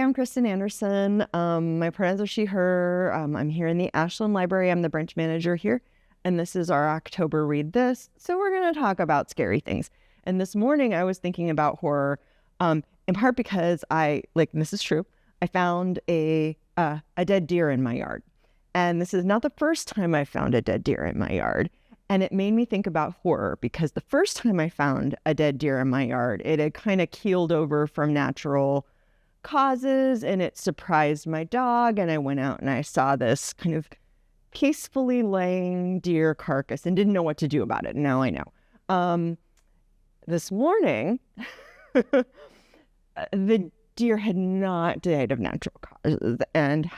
I'm Kristen Anderson. My pronouns are she, her. I'm here in the Ashland Library. I'm the branch manager here. And this is our October Read This. So we're going to talk about scary things. And this morning I was thinking about horror, in part because this is true, I found a dead deer in my yard. And this is not the first time I found a dead deer in my yard. And it made me think about horror because the first time I found a dead deer in my yard, it had kind of keeled over from natural causes and it surprised my dog. And I went out and I saw this kind of peacefully laying deer carcass and didn't know what to do about it. Now I know. This morning, the deer had not died of natural causes and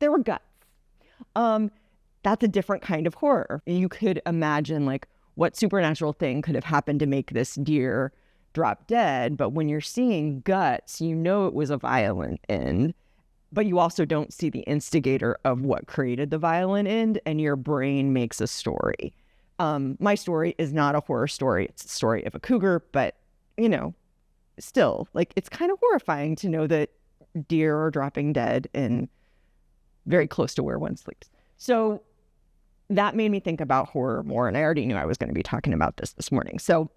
there were guts. That's a different kind of horror. You could imagine what supernatural thing could have happened to make this deer drop dead. But when you're seeing guts, you know it was a violent end, but you also don't see the instigator of what created the violent end, and your brain makes a story. My story is not a horror story. It's a story of a cougar, but still, it's kind of horrifying to know that deer are dropping dead and very close to where one sleeps. So that made me think about horror more, and I already knew I was going to be talking about this morning. So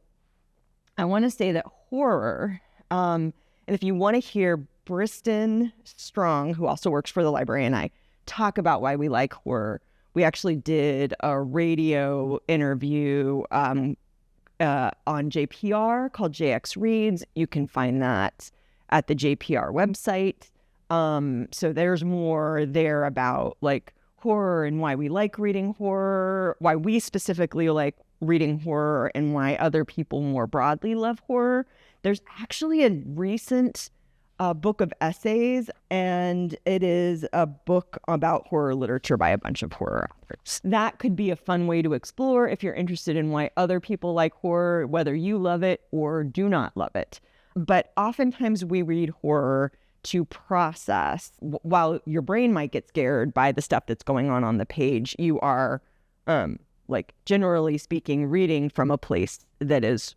I want to say that horror, and if you want to hear Briston Strong, who also works for the library, and I talk about why we like horror, we actually did a radio interview on JPR called JX Reads. You can find that at the JPR website. So there's more there about horror and why we like reading horror, why we specifically like reading horror, and why other people more broadly love horror. There's actually a recent book of essays, and it is a book about horror literature by a bunch of horror authors. That could be a fun way to explore if you're interested in why other people like horror, whether you love it or do not love it. But oftentimes we read horror to process. While your brain might get scared by the stuff that's going on the page, you are, generally speaking, reading from a place that is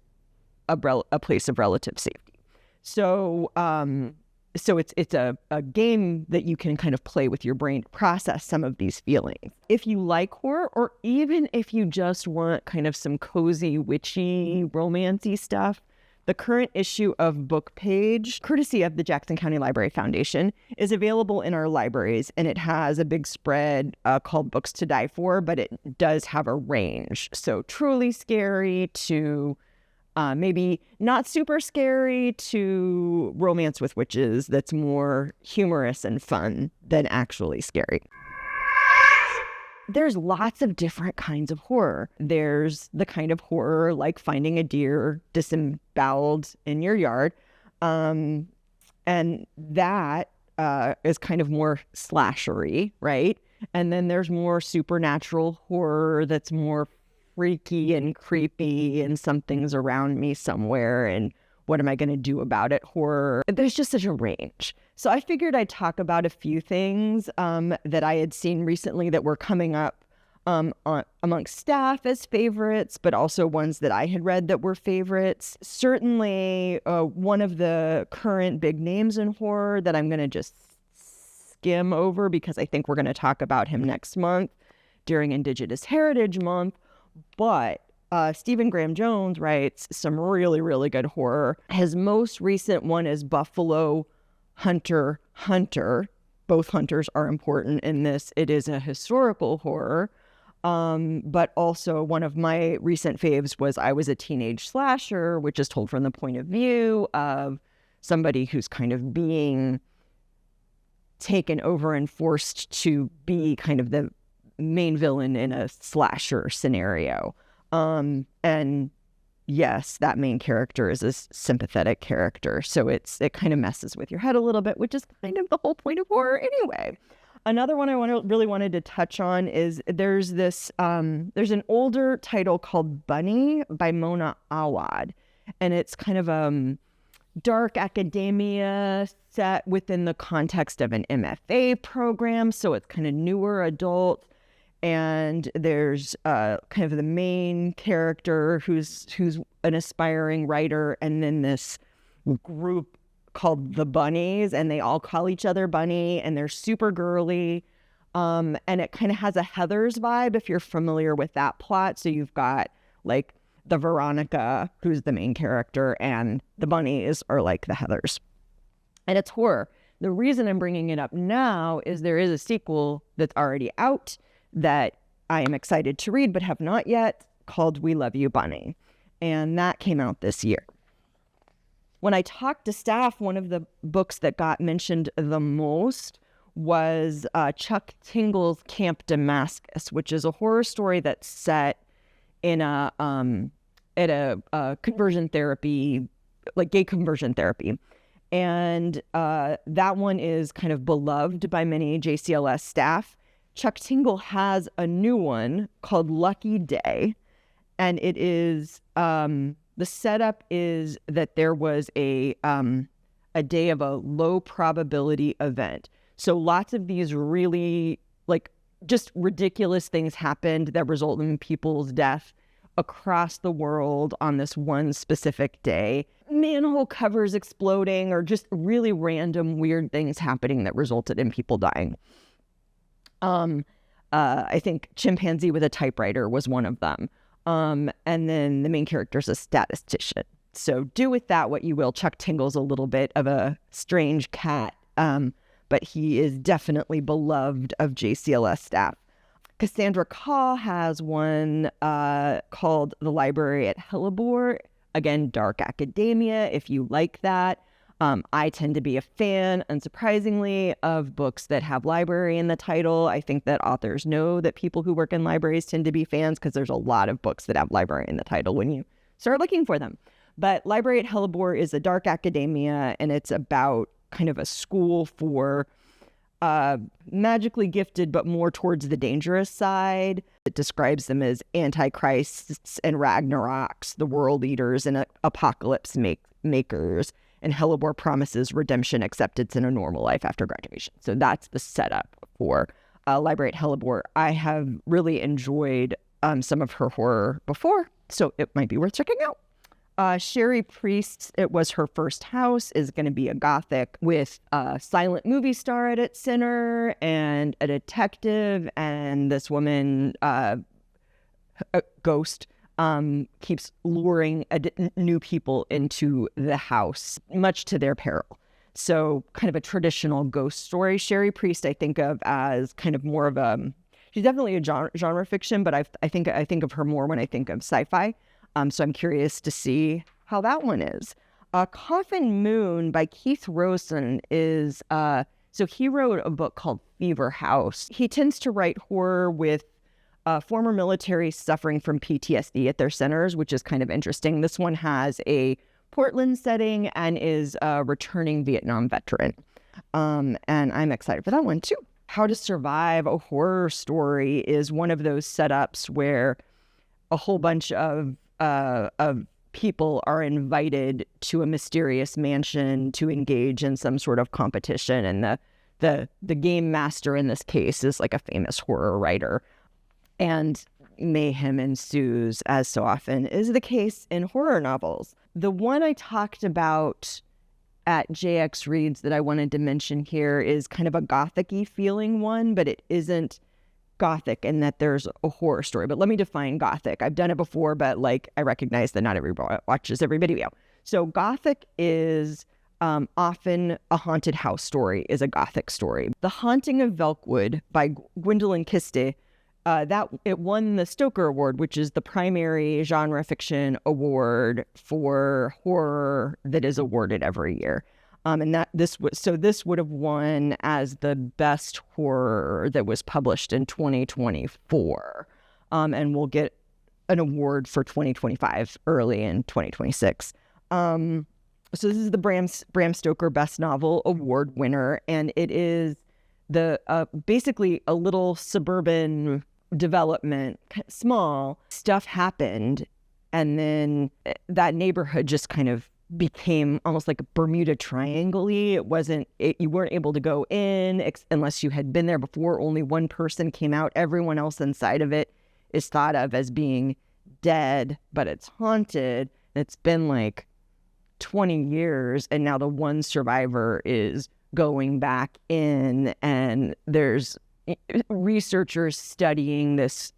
a place of relative safety. So it's a game that you can kind of play with your brain to process some of these feelings. If you like horror, or even if you just want kind of some cozy, witchy, romancy stuff, the current issue of Book Page, courtesy of the Jackson County Library Foundation, is available in our libraries, and it has a big spread called Books to Die For, but it does have a range. So truly scary to maybe not super scary to romance with witches that's more humorous and fun than actually scary. There's lots of different kinds of horror. There's the kind of horror like finding a deer disemboweled in your yard. And that is kind of more slashery, right? And then there's more supernatural horror that's more freaky and creepy, and something's around me somewhere, and what am I going to do about it? Horror. There's just such a range. So I figured I'd talk about a few things that I had seen recently that were coming up amongst staff as favorites, but also ones that I had read that were favorites. Certainly one of the current big names in horror that I'm going to just skim over because I think we're going to talk about him next month during Indigenous Heritage Month. But Stephen Graham Jones writes some really, really good horror. His most recent one is Buffalo Hunter. Both hunters are important in this. It is a historical horror, but also one of my recent faves was I Was a Teenage Slasher, which is told from the point of view of somebody who's kind of being taken over and forced to be kind of the main villain in a slasher scenario. And yes, that main character is a sympathetic character. So it kind of messes with your head a little bit, which is kind of the whole point of horror anyway. Another one I really wanted to touch on is there's an older title called Bunny by Mona Awad. And it's kind of dark academia set within the context of an MFA program. So it's kind of newer adult. And there's kind of the main character who's an aspiring writer, and then this group called The Bunnies, and they all call each other Bunny, and they're super girly. And it kind of has a Heathers vibe if you're familiar with that plot. So you've got like the Veronica, who's the main character, and the bunnies are like the Heathers. And it's horror. The reason I'm bringing it up now is there is a sequel that's already out that I am excited to read but have not yet, called We Love You, Bunny. And that came out this year. When I talked to staff, one of the books that got mentioned the most was Chuck Tingle's Camp Damascus, which is a horror story that's set in at a conversion therapy, like gay conversion therapy. And that one is kind of beloved by many JCLS staff. Chuck Tingle has a new one called Lucky Day. And it is, the setup is that there was a day of a low probability event. So lots of these really like just ridiculous things happened that result in people's death across the world on this one specific day. Manhole covers exploding, or just really random weird things happening that resulted in people dying. I think Chimpanzee with a Typewriter was one of them. And then the main character is a statistician. So do with that what you will. Chuck Tingle's a little bit of a strange cat, but he is definitely beloved of JCLS staff. Cassandra Caw has one called The Library at Hellebore. Again, dark academia, if you like that. I tend to be a fan, unsurprisingly, of books that have library in the title. I think that authors know that people who work in libraries tend to be fans because there's a lot of books that have library in the title when you start looking for them. But Library at Hellebore is a dark academia, and it's about kind of a school for magically gifted, but more towards the dangerous side. It describes them as antichrists and Ragnaroks, the world eaters and apocalypse makers. And Hellebore promises redemption, acceptance, and a normal life after graduation. So that's the setup for Library at Hellebore. I have really enjoyed some of her horror before, so it might be worth checking out. Sherry Priest's It Was Her First House is going to be a gothic with a silent movie star at its center and a detective, and this woman, a ghost, keeps luring new people into the house, much to their peril. So kind of a traditional ghost story. Sherry Priest I think of as kind of more of a, she's definitely a genre fiction, but I think of her more when I think of sci-fi. So I'm curious to see how that one is. Coffin Moon by Keith Rosen is, so he wrote a book called Fever House. He tends to write horror with former military suffering from PTSD at their centers, which is kind of interesting. This one has a Portland setting and is a returning Vietnam veteran. And I'm excited for that one too. How to Survive a Horror Story is one of those setups where a whole bunch of people are invited to a mysterious mansion to engage in some sort of competition, and the game master in this case is like a famous horror writer, and mayhem ensues, as so often is the case in horror novels. The one I talked about at JX Reads that I wanted to mention here is kind of a gothic-y feeling one, but it isn't gothic in that there's a horror story. But let me define gothic. I've done it before, but like I recognize that not everybody watches every video. So gothic is often a haunted house story is a gothic story. The Haunting of Velkwood by Gwendolyn Kiste, that it won the Stoker Award, which is the primary genre fiction award for horror that is awarded every year. And that this would have won as the best horror that was published in 2024, and we'll get an award for 2025 early in 2026. So this is the Bram Stoker Best Novel Award winner, and it is the basically a little suburban development, small stuff happened, and then that neighborhood just kind of became almost like a Bermuda Triangle-y. You weren't able to go in unless you had been there before. Only one person came out. Everyone else inside of it is thought of as being dead, but it's haunted. It's been like 20 years, and now the one survivor is going back in, and there's researchers studying this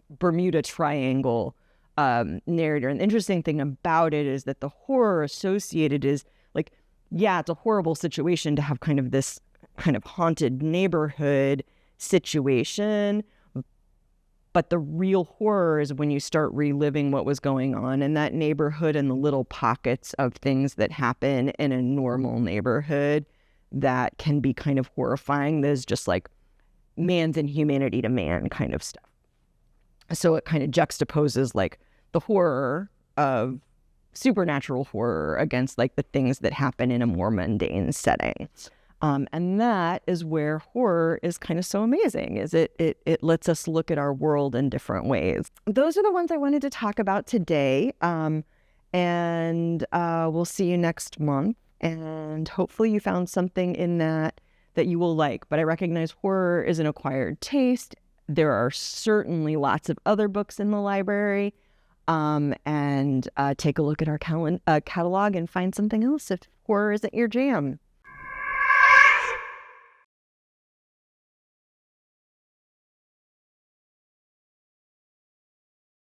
Bermuda Triangle narrator. And the interesting thing about it is that the horror associated is like, yeah, it's a horrible situation to have kind of this kind of haunted neighborhood situation, but the real horror is when you start reliving what was going on in that neighborhood and the little pockets of things that happen in a normal neighborhood that can be kind of horrifying. There's just like man's inhumanity to man kind of stuff. So it kind of juxtaposes like the horror of supernatural horror against like the things that happen in a more mundane setting. And that is where horror is kind of so amazing, is it lets us look at our world in different ways. Those are the ones I wanted to talk about today. And we'll see you next month. And hopefully you found something in that you will like. But I recognize horror is an acquired taste. There are certainly lots of other books in the library. And take a look at our catalog and find something else if horror isn't your jam.